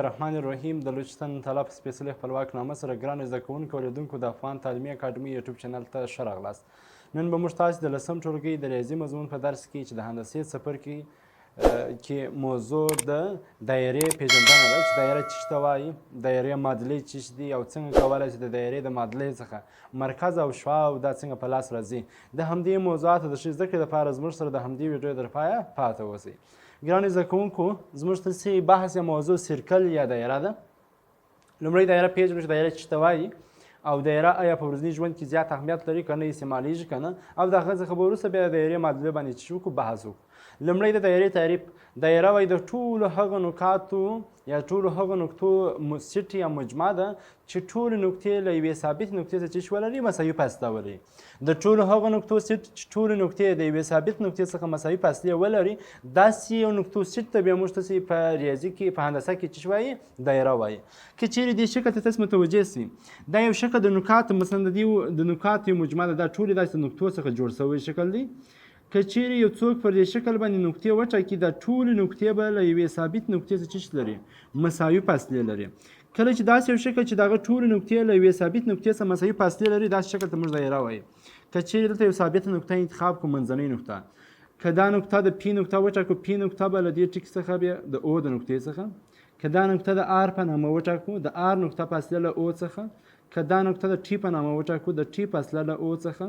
الرحمن الرحیم. د بلوچستان طلا په سپېڅلي خپلواکنامه سره ګرانو زده کوونکو او لیدونکو د افغان تعلیمي اکاډمي یوټیوب چینل ته ښه راغلاست. نن به موږ تاسو د 10م ټولګي د ریاضي مضمون په درس کې چې د هندسې څپرکي کې موضوع د دایرې پیژندنه ده چې دایره څه ته وایي، دایرې معادلې څه دي او څنګه کولی شي د دایرې د معادلې څخه مرکز او شعاع او دا څنګه په لاس راځي. د همدې موضوعاتو د ښې زده کړې لپاره زموږ سره د همدې ویډیو تر پایه پاتې اوسئ. ګرانو زده کوونکو، زموږ نن بحث یا موضوع سرکل یا دایره ده. لومړی دایره پیژنو چې دایره څه ته وایي او دایره آیا په ورځني ژوند کې زیات اهمیت لري که نه استعمالیږي که نه، او د هغه څخه به وروسته بیا د دایرې معادلې باندې څه وکړو، بحث وکړو. لومړی د دایرې تعریف. دایره وایي د ټولو هغو نقاطو یا ټولو هغو نقطو سیټ یا مجموعه ده چې ټولې نقطې له یوې ثابتې نقطې څخه څه ولري، مساوي فاصله ولري. د ټولو هغو نقطو سیټ چې ټولې نقطې د یوې ثابتې نقطې څخه مساوي فاصلې ولري، داسې یو نقطو سیټ ته بیا موږ ته په ریاضي کې په هندسه کې څه وایي، دایره وایي. که چیرې دې شکل ته تاسو متوجه سئ، دا یو شکل د نقاط مثلا د نقاط یو مجموعه ده، دا ټولې داسې نقطو څخه جوړ شوی شکل دی. که چیرې یو څوک پر دې شکل باندې نقطې وټاکي، دا ټولې نقطې به له یوې ثابت نقطې څخه څه لري، مساوي فاصلې لري. کله چې داسې یو شکل چې دغه ټولې نقطې له یوې ثابت نقطې څخه مساوي فاصلې لري، داسې شکل ته موږ دایره وایي. که چیرې دلته یو ثابته نقطه انتخاب کړو، منځنۍ نقطه، که دا نقطه د پی نقطه وټاکو، پی نقطه به له دې ټکي څخه بیا د او د نقطې څخه، که دا نقطه د آر په نامه وټاکو، د آر نقطه فاصله له او څخه، که دا نقطه د ټي په نامه وټاکو، د ټي فاصله له او څخه،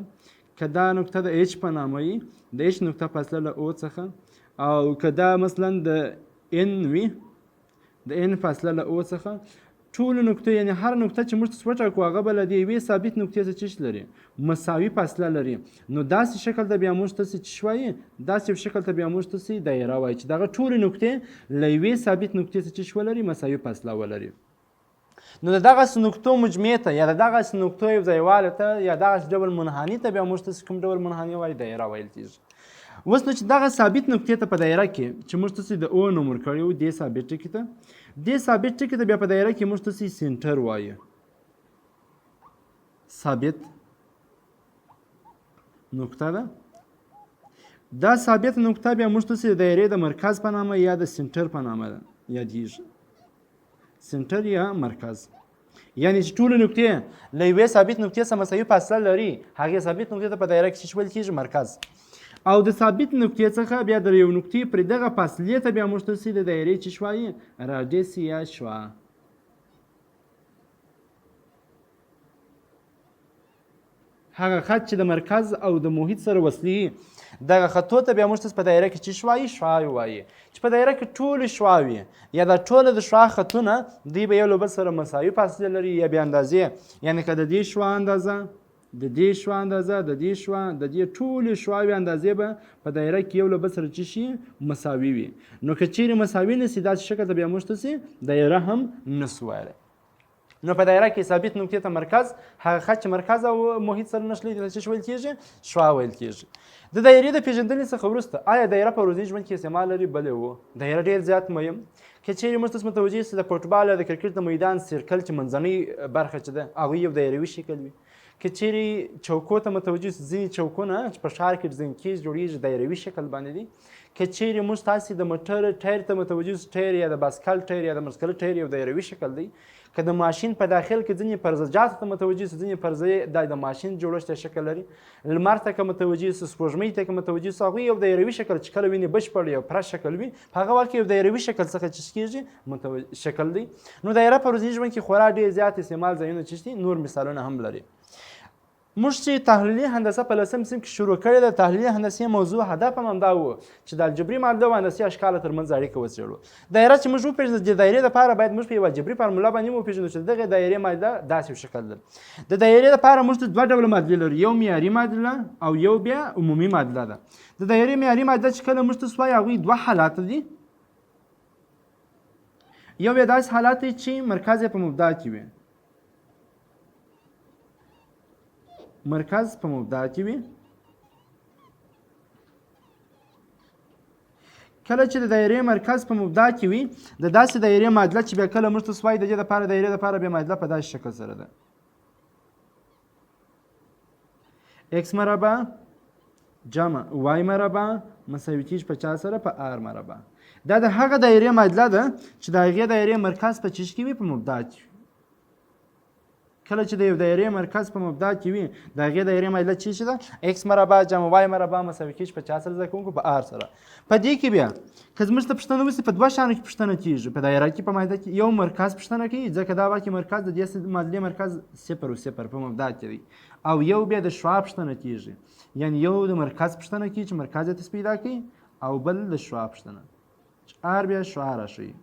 که دا نقطه د ایچ په نامه وي، د ایچ نقطه فاصله له او څخه، او که دا مثلا د ان وي، د ان فاصله له او څخه، ټولو نقطو یعنې هر نقطه چې موږ تاسو وټاکو هغه به له دې یوې ثابت نقطې څخه څه لري، مساوي فاصله لري. نو داسې شکل ته بیا موږ تاسو څه وایي، داسې یو شکل ته بیا موږ تاسو دایره وایي چې دغه ټولې نقطې له یوې ثابت نقطې څخه څه ولري، مساوي فاصله ولري. نو د دغسې نقطو مجموعې ته یا د دغسې نقطو یو ځایوالي ته یا دغسې ډول منحني ته بیا موږ تاسو کوم ډول منحني وایي، دایره ویل کېږي. اوس نو چې دغه ثابت نقطې ته په دایره کې چې موږ تاسو د او نوم ورکړی و، دې ثابت ټکي ته، دې ثابت ټکي ته بیا په دایره کې موږ تاسو سینټر وایو. ثابت نقطه ده. دا ثابت نقطه بیا موږ تاسو د دایرې د مرکز په نامه یا د سینټر په نامه یادیږي. سینټر یا مرکز، یعنی چې ټولې نقطې له یوې ثابت نقطې څخه مساوي فاصله لري، هغې ثابت نقطې ته په دایره کې څه ویل کېږي، مرکز. او د ثابت نقطې څخه بیا د یو نقطې پر دغه فاصلې ته بیا موږ تاسو د دایرې څه وایي، راډیس یا شعاع. هغه خط چې د مرکز او د محیط سره وصلي، دغه خطو ته بیا موږ تاسو په دایره کې څه وایي، شعاع وایي. چې په دایره کې ټولې شعاع وي یا دا ټوله د شعاع خطونه دوی به یو له بل سره مساوي فاصله لري یا بې اندازې، یعنې که د دې شعاع اندازه، د دې شعاع اندازه، د دې شعاع، د دې ټولې شعاوې اندازې به په دایره کې یو له بل سره څه شي، مساوي وي. نو که چیرې مساوي نه سي، داسې شکل ته بیا موږ تاسو دایره هم نسو ویلی. نو په دایره کې ثابت نقطې ته مرکز، هغه خط چې مرکز او محیط سره نښلي ته څه ویل کېږي، شعاع ویل کېږي. د دایرې د پیژندنې څخه وروسته آیا دایره په ورځني ژوند کې استعمال لري؟ بلې و. دایره ډېر زیات مهم. که چیرې موږ تاسو متوجه سئ د فوټبال یا د کرکټ د میدان سرکل چې منځنۍ برخه چې ده هغوی یو دایروي شکل وي. که چیرې چوکو ته متوجه سئ، ځینې چوکونه چې په ښار کې ډیزاین جوړیږي دایروي شکل باندې دي. که چیرې موږ تاسې د موټر ټایر ته متوجه سئ، ټایر یا د باسکل ټایر یا د مرسکل ټایر یو دایروي شکل دی. که د ماشین په داخل کې ځینې پرزجاتو ته متوجه سئ، ځینې پرزې دا د ماشین جوړښت شکل لري. لمر ته که متوجه سئ، سپوږمۍ ته که متوجه سئ، هغوی یو دایروي شکل چې کله وینې بشپړ یو پوره شکل وي، په هغه وخت کې یو دایروي شکل څخه څه کېږي، شکل دی. نو دایره په ورځني ژوند کې خورا ډېر زیات استعمال ځایونه چې دي، نور مثالونه هم لري. موږ چې تحلیلي هندسه په 10م صنف کې شروع کړې ده، تحلیلي هندسې موضوع هدف هم همدا و چې د الجبري معادلو او هندسي اشکالو ترمنځ اړیکه وڅېړو. دایره چې موږ وپېژنو، د دایرې لپاره باید موږ په یوه جبري فارموله باندې وپېژنو چې دغې دایرې معادله داسې یو شکل ده. د دایرې لپاره موږ دوه ډوله معادلې لرو، یو معیاري معادله او یو بیا عمومي معادله ده. د دایرې معیاري معادله چې کله موږ تاسو وایي، هغوی دوه حالات دي. یو یې داسې حالت دی چې مرکز یې په مبدا کې وي، مرکز په مبدا کې وي. کله چې د دایرې مرکز په مبدا کې وي، د داسې دایرې معادله چې بیا کله موږ تاسو وایي د دې لپاره دایرې لپاره بیا معادله په داسې شکل سره ده، x مربع جمع y مربع مساوي کېږي په چا سره، په r مربع. دا د هغه دایرې معادله ده چې د هغې دایرې مرکز په چیش کې وي په مبدا کې وي. کله چې د یو دایرې مرکز په مبدا کې وي د هغې دایرې معادله چی ده x مربع جمع y مربع مساوي کېږي په چا سره زده کوونکو په r سره. په دې کې بیا که زموږ ته پوښتنه وشي په دوه شیانو کې پوښتنه کېږي په دایره کې په معادله کې یو مرکز پوښتنه کوي ځکه دا واقع مرکز د دې معادلې مرکز 0 و 0 په مبدا کې دی او یو بیا د شعاع پوښتنه کېږي یعنی یو د مرکز پوښتنه کوي چې مرکز یې پیدا کوي او بل د شعاع پوښتنه r بیا شعاع راشي.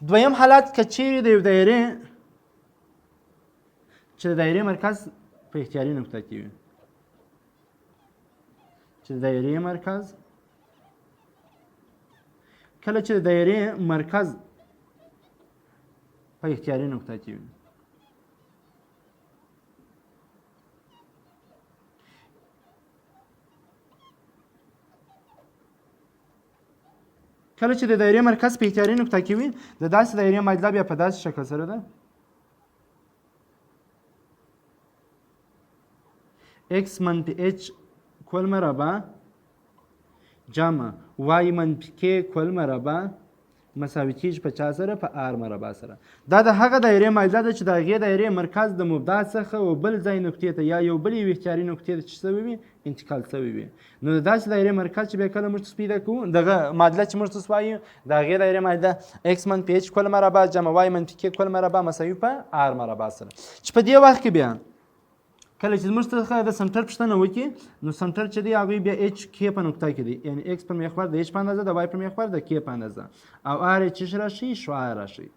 دویم حالت که چیرې د یو دایرې چې د دایرې مرکز په اختیاري نقطه کې وي چې د دایرې مرکز کله چې د دایرې مرکز په اختیاري نقطه کې وي کله چې د دایرې مرکز په اختیاري نقطه کې وي د داسې دایرې معادله بیا په داسې شکل سره ده x منفي h کل مربع جمع y منفي k کل مربع مساوي کېږي په چا سره په r مربع سره. دا د هغه دایرې معادله ده چې د هغې دایرې مرکز د مبدا څخه و بل ځای نقطې ته یا یو بل یوې اختیاري نقطې ته چې شوی وي انتقال شوی وي. نو د داسې دایرې مرکز چې بیا کله موږ پیدا کوو دغه معادله چې موږ وایو د هغې دایرې معادله x منفي h کل مربع جمع y منفي k کل مربع مساوي په r مربع سره چې په دې وخت کې بیا کله چې موږ څخه د سنټر پوښتنه وکړي نو سنټر چې دی هغوی بیا h k په نقطه کې دی یعنی x پر محور د h په اندازه د y پر محور د k په اندازه او r یې چیش راشي شعاع راشي.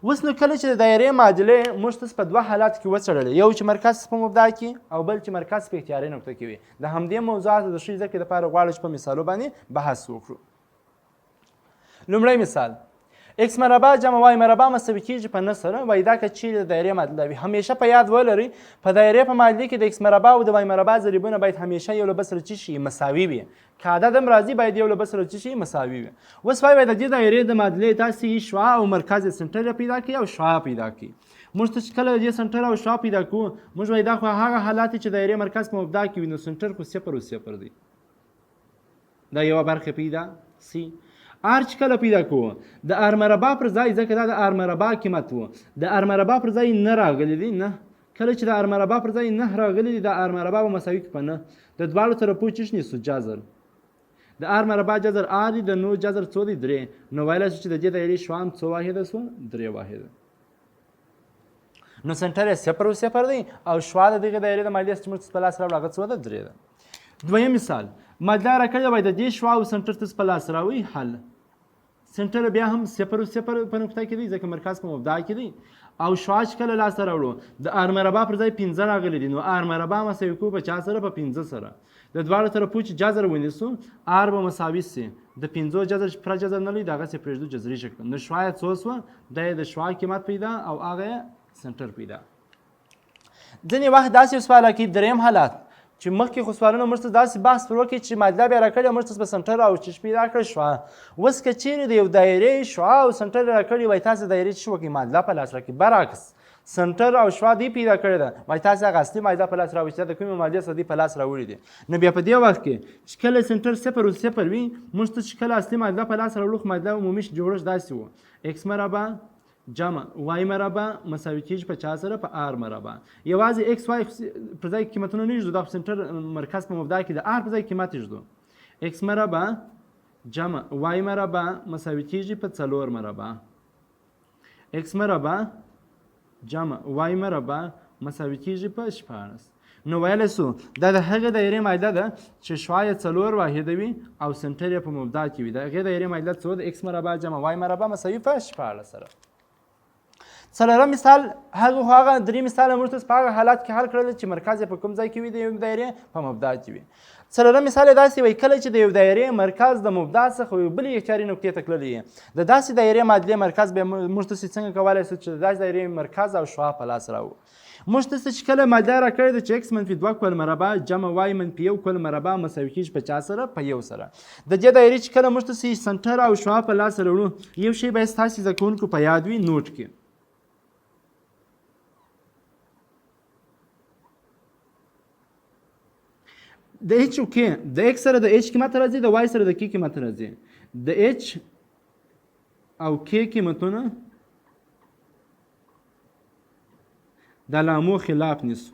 اوس نو کله چې د دایرې معادلې موږ تاسو په دوه حالاتو کې وڅېړلې یو چې مرکز په مبدا کې او بل چې مرکز په اختیاري نقطه کې وي د همدې موضوعاتو د ښې زده کړې لپاره غواړو چې په مثالو باندې بحث وکړو. لومړی مثال x مربع جمع y مربع مساوي کېږي په 9 سره وایي دا که چیرې د دایرې معادله وي همیشه په یاد ولرئ په دایرې په معادلې کې د x مربع او د y مربع ضریبونه باید همیشه یو له بل سره څه شي مساوي وي که عدد هم راځي باید یو له بل سره څه شي مساوي وي. اوس وایي د دې دایرې د معادلې تاسې شعاع او مرکز یې سنټر پیدا کړئ او شعاع پیدا کړئ. موږ ته چې کله د دې سنټر او شعاع پیدا کوو موږ وایي دا خو هغه حالات چې دایرې مرکز په مبدا کې وي نو سنټر خو 0 و 0 دی دا یوه برخه پیدا سي. r چې کله پیدا کوو د r مربع پر ځای ځکه دا د r مربع قیمت و د r مربع پر ځای نه راغلی دی نه کله چې د r مربع پر ځای نه راغلی دی د r مربع به مساوي په نه د دواړو طرفو چې نیسو جذر د r مربع جذر r دی د نو جذر څو دی 3 نو ویلی شو چې د دې دایرې شعاع څو واحده سوه 3 واحده نو سنټر یې 0 و 0 دی او شعاع د دغې دایرې د معادلې چې موږ په لاس راوړو هغه څو ده 3 ده. دویم مثال معادله راکړې وای د دې شعاع او سنټر تاسو په لاس راوړئ حل سنټر بیا هم 0 و 0 په نقطه کې دی ځکه مرکز په مبدا کې دی او شعاع چې کله لاسته راوړو د r مربع پر ځای 15 راغلی دی نو r مربع مساوي کوو په چا سره په 15 سره د دواړو طرفو چې جذر ونیسو r به مساوي سي د 15 جذر چې پوره جذر نه لري د هغسې پرېږدو جذري شکل نو شعاع یې څو سوه دا یې د شعاع قیمت پیدا او هغه یې سنټر پیدا. ځینې وخت داسې یو سوال کې دریم حالت چې مخکې خو سوالونه موږ ته داسې بحث پر وکړي چې معادله بیا راکړې موږ ته به سنټر او چیش پیدا کړی شعاع. اوس که چیرې د یو دایرې شعاع او سنټر راکړي وایي تاسې دایرې چې وکړئ معادله په لاس راکړي برعکس سنټر او شعاع دې پیدا کړې ده وایي تاسې هغه اصلي معادله په لاس راوړئ چې د کومې معادلې څخه دې په لاس راوړي دي. نو بیا په دې وخت کې چې کله سنټر 0 و 0 وي موږ ته چې کله اصلي معادله په لاس راوړو خو معادله عمومي جوړښت داسې و x مربع جمع y مربع مساوي کېږي په چا سره په r مربع یوازې x y پر ځای قیمتونه نه ایږدو دا خو سنټر مرکز په مبدا کې د r پر ځای قیمت ایږدو x مربع جمع y مربع مساوي کېږي په 4 مربع x مربع جمع y مربع مساوي کېږي په 14 نو ویلی سو دا د هغې دایرې معادله ده چې شعاع یې 4 واحده وي او سنټر یې په مبدا کې وي د هغې دایرې معادله څو د x مربع جمع y مربع مساوي په 14 سره. څلورم مثال هغه درې مثاله موږ تاسو په هغه حالات کې حل کړل چې مرکز یې په کوم ځای کې وي د یو دایرې په مبدا کې وي. څلورم مثال یې داسې وایي کله چې د یو دایرې مرکز د مبدا څخه یو بلې اختیاري نقطې ته تللی یي د داسې دایرې معادلې مرکز به موږ تاسو څنګه کولی سو چې د داسې دایرې مرکز او شعاع په لاس راوړو. موږ تاسو چې کله معادله راکړې ده چې x منفي 2 کل مربع جمع y منفي 1 کل مربع مساوي کېږي په چا سره په 1 سره د دې دایرې چې کله موږ تاسو سنټر او شعاع په لاس راوړو یو شی باید ستاسې زده کوونکو په یاد وي نوټ کړي د h او k د x سره د h قیمت راځي د y سره د k قیمت راځي د H او K قیمتونه د علامو خلاف نیسو.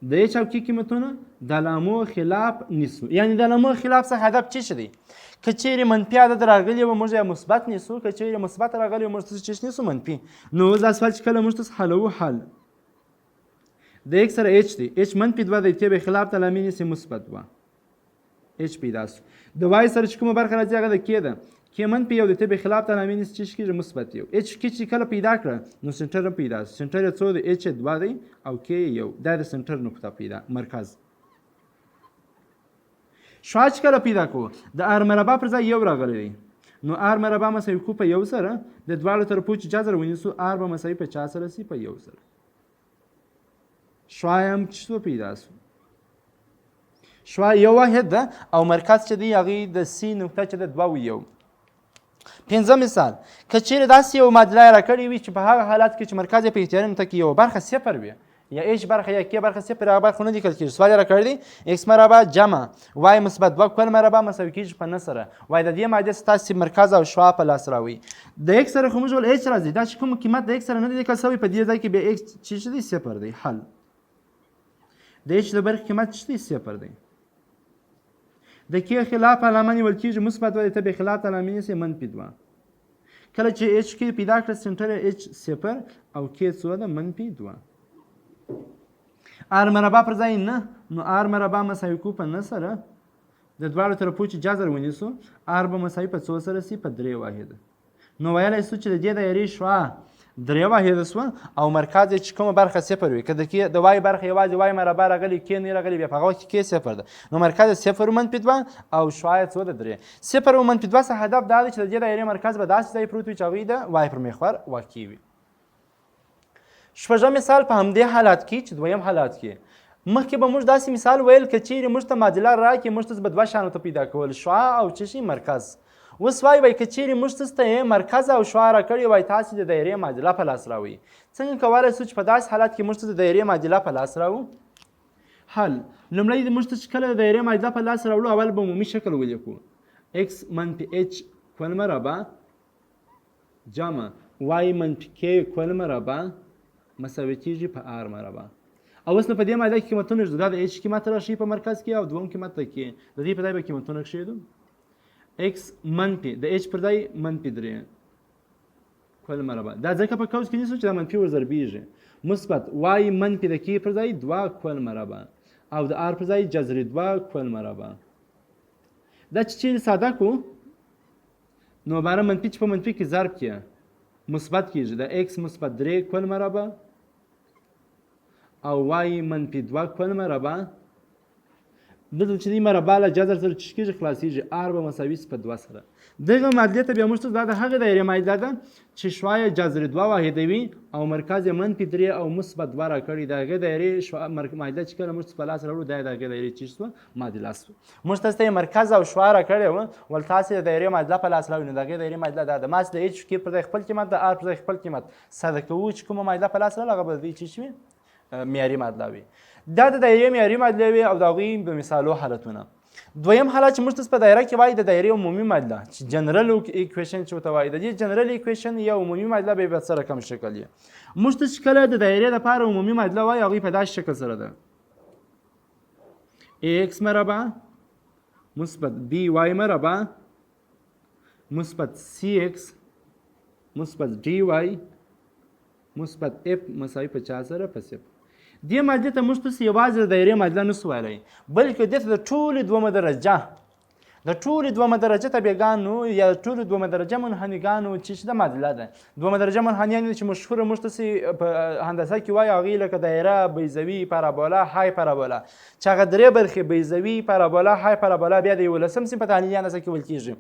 د H او K قیمتونه د علامو خلاف نیسو. یعنی د علامو خلاف څخه هدف څه دی؟ که چیرې منفي عدد راغلی وه موږ یې مثبت نیسو، که چیرې مثبت راغلی وه موږ څه نیسو؟ منفي. نو اوس دا سوال چې کله موږ تاسو حلوو حل د X سره H دی، H منفي 2 دی، ته به خلاف د علامې نیسي مثبت 2 H پیدا شو. د Y سره چې کومه برخه راځي هغه د K ده، K منفي 1 دی، ته به خلاف د علامې نیسي چې کېږي مثبت 1. H کې چې کله پیدا کړه نو سنټر هم پیدا شو. سنټر یې څو دی؟ H 2 دی او K 1. دا د سنټر نقطه پیدا مرکز. شعاع چې کله پیدا کوو د R مربع پر ځای 1 راغلی دی، نو R مربع مساوي کو په 1 سره د دواړو طرفو چې جذر ونیسو R به مساوي په 4 سره سي په 1 سره. شعاع هم څه پیدا شو؟ شعاع یو واحد ده او مرکز چې دی هغې د C نقطه چې ده 2 و 1. پنځم مثال، که چیرې داسې یو معادله یې راکړې وي چې په هغه حالت کې چې مرکز یې په اختیاري نقطه کې یو برخه صفر وي یا H برخه یا K برخه صفر، هغه برخه نه لیکل کېږي. سوال یې راکړی دی X مربع جمع Y مثبت 2 کل مربع مساوي کېږي په 9 سره. وایي د دې معادلې څخه تاسې مرکز او شعاع په لاس راوړئ. د X سره خو موږ ول H راځي، دا چې کوم قیمت د X سره نه دی لیکل شوی په دې ځای کې بیا X چې دی صفر دی. حل د H د برخې قیمت چې دی صفر دی. د K خلاف علامه نیول کېږي مثبت 2 دی، ته به خلاف علامه نیسي منفي 2. کله چې H کې پیدا کړه سنټر H صفر او K څو ده؟ منفي 2. R مربع پر ځای نه، نو R مربع مساوي کو په 9 سره د دواړو طرفو چې جذر ونیسو R به مساوي په 4 سره سي په 3 واحده. نو ویلی سو چې د دې دایرې شعاع 3 واحده سوه او مرکز یې چې کومه برخه صفر وي. که د وای برخه یوازې وای مربع راغلی K نه راغلی بیا په هغه وخت کې K صفر ده، نو مرکز یې صفر و منفي 2 او شعاع یې څو ده؟ 3. صفر و منفي 2 څخه هدف دا دی چې د دې دایرې مرکز به داسې ځای پروت وي چې هغوی د وای پر محور واقع وي. شپږم مثال په همدې حالات کې چې دویم حالات کې مخکې به موږ داسې مثال ویل که چیرې موږ ته معادله راکړي موږ ته به 2 شیانو ته پیدا کول، شعاع او څه شي؟ مرکز. اوس وایي که چیرې موږ ته مرکز او شعاع راکړي وایي تاسې د دایرې معادله په لاس راوړئ. څنګه کولی شو چې په داسې حالت کې موږ ته د دایرې معادله په لاس راوړو؟ حل لومړی د موږ ته چې کله د دایرې معادله په لاس راوړو اول به عمومي شکل ولیکو X منفي H کل مربع جمع Y منفي K کل مربع مساوي کېږي په R مربع. او اوس نو په دې معادله کې قیمتونه ږدو، دا د H قیمت راشي په مرکز کې او دوم قیمت د K، د دې په ځای به قیمتونه کښېږدو. X منفي د H پر ځای منفي 3 کل مربع، دا ځکه په قوس کې نیسو چې دا منفي ورضربېږي، مثبت Y منفي د K پر ځای 2 کل مربع او د R پر ځای جذري 2 کل مربع. دا چې چیرې ساده کړو نو عباره منفي چې په منفي کې ضرب کې مثبت کېږي، د X مثبت 3 کل مربع او Y منفي 2 کل مربع. دلته چې دې مربع له جذر سره چې کېږي خلاصېږي R به مساوي په 2 سره. دغه معادلې ته بیا موږ ته دا د هغې دایرې معادله ده چې شعاع یې جذري 2 واحده وي او مرکز یې منفي 3 او مثبت 2 راکړي. د هغې دایرې معادله چې کله موږ په لاس راوړو دا د هغې دایرې چې شوه معادله شوه. موږ تاسو ته مرکز او شعاع راکړی وه، ول تاسې د دایرې معادله په لاس راوړئ. نو د هغې دایرې معادله دا ده، ماسې د H کې پر ځای خپل قیمت د R پر ځای خپل قیمت ساده کوو چې کومه معادله په لاس راغله هغه به د دې چې شوي معیاري معادله وي. دا د دایرې معیاري معادلې وي او د هغوی د مثالو حالتونه. دویم حالت چې موږ تاسو په دایره کې وایي د دایرې عمومي معادله چې جنرل ایکویشن چې ورته وایي، د دې جنرل ایکویشن یا عمومي معادله به په څه رقم شکل وي. موږ ته چې کله د دایرې دپاره عمومي معادله وایي هغوی په داسې شکل سره ده Ax مربع مثبت by مربع مثبت cx مثبت dy مثبت f مساوي په 4 سره په 0. دې معادلې ته موږ تاسو یوازې د دایرې معادله نسو ویلی بلکې دې ته د ټولې دومه درجه طبیعګانو یا ټولو دومه درجه منحنیګانو چې د معادله ده. دومه درجه منحنیان چې مشهوره موږ تاسې په هندسه کې وایي هغې لکه دایره، بیضوي، پارابولا، های پارابولا چې هغه 3 برخې بیضوي، پارابولا، های پارابولا بیا د 11 صنف په تحلیلي هندسه کې ویل کېږي.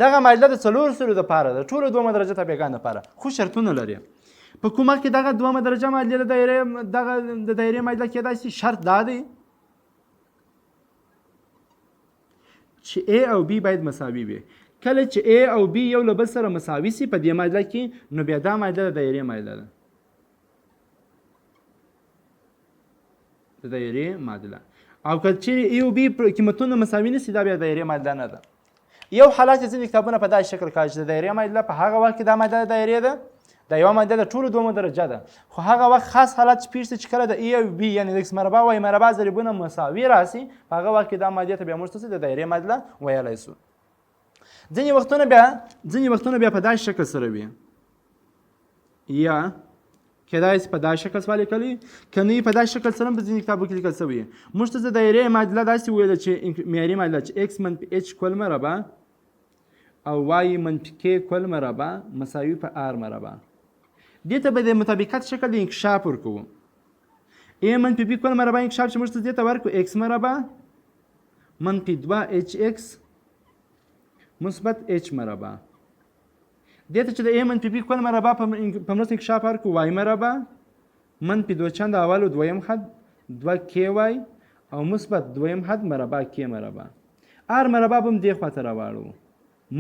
دغه معادله د 4 سلو دپاره ده، ټولو دومه درجه طبیعګانو دپاره، خو شرطونه لري. په کومه کې دغه دومه درجه معادلې د دایرې معادله کېدای شي. شرط دا دی چې A او B باید مساوي وي. کله چې A او B یو له بل سره مساوي سي په دې معادله کې نو بیا دا معادله د دایرې معادله ده. د دایرې معادله او که چیرې ای او بي قیمتونه مساوي نشي دا بیا دایرې معادله نه ده. یو حالت ځینې کتابونه په داسې شکل کوي چې د دایرې معادله په هغه وخت کې دا معادله د دایرې ده، دا یوه معادله د ټولو دومره درجه ده، خو هغه وخت خاص حالت چې پېښ شي چې کله د ای او بي یعنې د اکس مربع او وای مربع ضریبونه مساوي راسي، په هغه وخت کې دا معادلې ته بیا موږ څه د دایرې معادله ویلی شو. ځینې وختونه بیا په داسې شکل سره وي، یا کېدای شي په داسې شکل سره لیکلي، که نه په داسې شکل سره هم په ځینې کتابو کې لیکل شوي. موږ ته د دایرې معادله داسې ویله چې معیاري معادله چې اکس منفي اچ کل مربع او وای منفي کې کل مربع مساوي په آر مربع. دې ته به د مطابقت شکل د انکشاف ورکوو. ای منفي بي کل مربع انکشاف چې موږ ته دې ته ورکړو اکس مربع منفي 2 اچ اکس مثبت اچ مربع. دې ته چې د ای منفي بي کل مربع په مرسته انکشاف ورکړو وای مربع منفي 2 چند اول و دویم حد 2 کې وای او مثبت دویم حد مربع کې مربع. آر مربع به هم دې خواته راواړو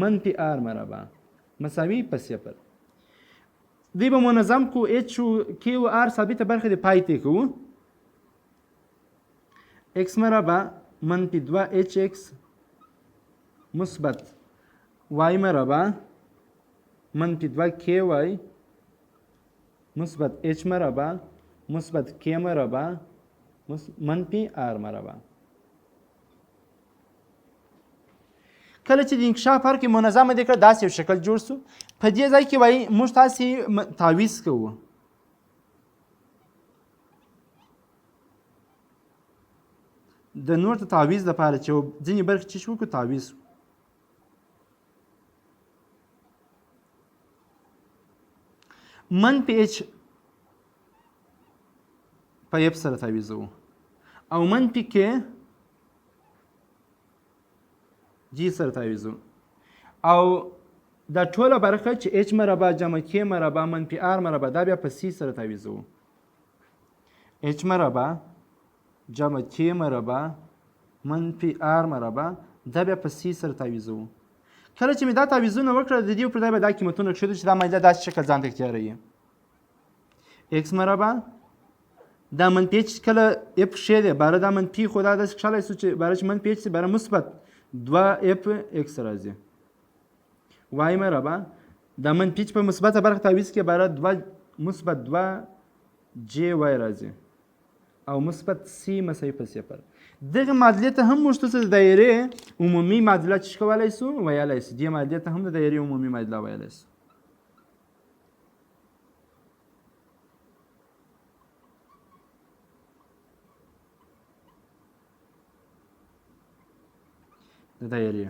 منفي آر مربع مساوي په صفر. دی به منظم کو اچ و کې و آر ثابته برخه د پای ته کوو. اکس مربع منفي 2 اچ اکس مثبت وای مربع منفي 2 کې وای مثبت اچ مربع مثبت کې مربع منفي آر مربع. کله چې د انکشاف هر کې منظمه دی کړه داسې یو شکل جوړ سو. په دې ځای کې وایي موږ تاسې تعویض کوو. د نور ته تعویض لپاره چې ځینې برخې چې شو وکړو تعویض منفي اچ په اف سره تعویضوو او منفي کې جی سره تعویضو او دا ټوله برخه چې اچ مربع جمع کې مربع منفي آر مربع دا بیا په سی سره تعویضو. اچ مربع جمع کې مربع منفي آر مربع دا بیا په سی سره تعویضو. کله چې مې دا تعویضونه وکړه د دې پر ځای به دا قیمتونه کښېږدو چې دا معادله داسې شکل ځان ته اختیاروي. اکس مربع دا منفي اچ کله اف ښې دی باره دا منفي خو دا داسې کښلی سو چې باره چې منفي اچ باره مثبت 2 اف اکس راځي. وای مربع دا منفي چې په مثبته برخه تعویض کې باره 2 مثبت 2 جی وای راځي او مثبت سی مساوي په صفر. دغه معادلې ته هم موږ ته د دایرې عمومي معادله چې کولی سو ویلی سو. دې معادلې ته هم د دایرې عمومي معادله ویلی سو. د دایرې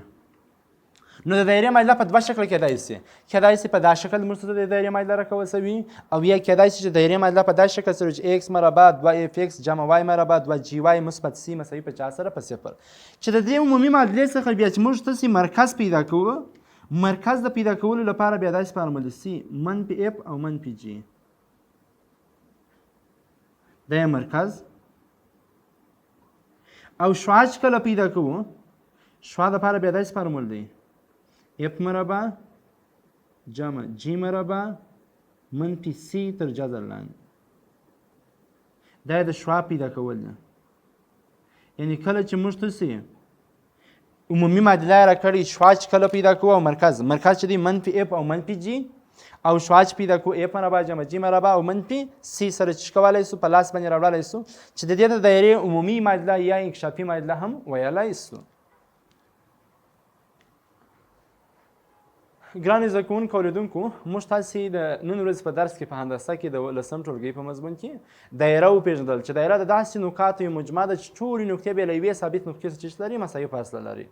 نو د دایرې معادله په دوه شکله کېدای سي. کېدای سي په دا شکل موږ ته د دایرې معادله راکول سوي او یا کېدای سي چې د دایرې معادله په دا شکل سره چې اکس مربع 2 اف اکس جمع وای مربع 2 جی وای مثبت سی مساوي په 4 سره په صفر. چې د دې عمومي معادلې څخه بیا چې موږ تاسې مرکز پیدا کوو، مرکز د پیدا کولو لپاره بیا داسې فارمول سی منفي اف او منفي جی. دا یې مرکز او شعاع چې کله پیدا کوو شعاع دپاره بیا داسې فارمول دی اف مربع جمع جی مربع منفي سی تر جذر لاندې. دا یې د شعاع پیدا کول ده. یعنې کله چې موږ تاسې عمومي معادله یې راکړې شعاع چې کله پیدا کوو او مرکز چې دی منفي اف او منفي جی او شعاع چې پیدا کوو اف مربع جمع جی مربع او منفي سی سره چې کولی سو په لاس باندې راوړلی سو چې د دې د دایرې عمومي معادله یا انکشافي معادله هم ویلی سو. ګرانو زده کوونکو اوریدونکو موږ تاسې د نن ورځې په درس کې په هندسه کې د 10 ټولګۍ په مضمون کې دایره وپېژندل چې دایره د داسې نقاطو یو مجموعه ده چې ټولې نقطې بیا له یوې ثابت نقطې څخه چې لري مساوي فاصله لري.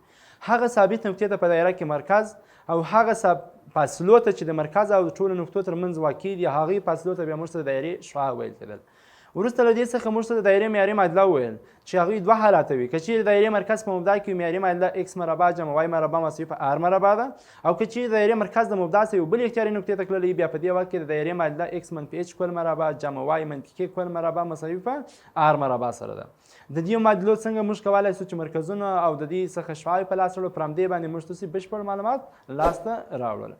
هغه ثابت نقطې ته په دایره کې مرکز او هغه فاصلو ته چې د مرکز او د ټولو نقطو ترمنځ واقع دي هغې فاصلو ته بیا موږ ته د دایرې شعاع ویل کېدل. وروسته له دې څخه موږ ته د دایرې معیاري معادله وویل چې هغوی دوه حالته وي. که چیرې د دایرې مرکز په مبدا کې معیاري معادله اکس مربع جمع وای مربع مساوي په آر مربع ده او که چیرې د دایرې مرکز د مبدا څخه یو بل اختیاري نقطې ته تللی بیا په دې وخت کې د دایرې معادله اکس منفي اچ کل مربع جمع وای منفي کې کل مربع مساوي په آر مربع سره ده. د دې معادلو څنګه موږ کولی سو چې مرکزونه او د دې څخه شعاع په لاس راوړو پر همدې باندې موږ تاسې بشپړ معلومات لاسته راوړل.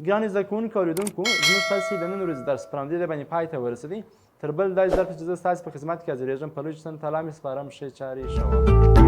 ګرانو زده کوونکو اوریدونکو زموږ تاسې د نن ورځې درس پر همدې باندې پای ته ورسېدی. تر بل دا ظرف چې زه ستاسې په خدمت کې حاضرېږم په لوی چتن تعالی مې سپارم ښې چارې ښه وخت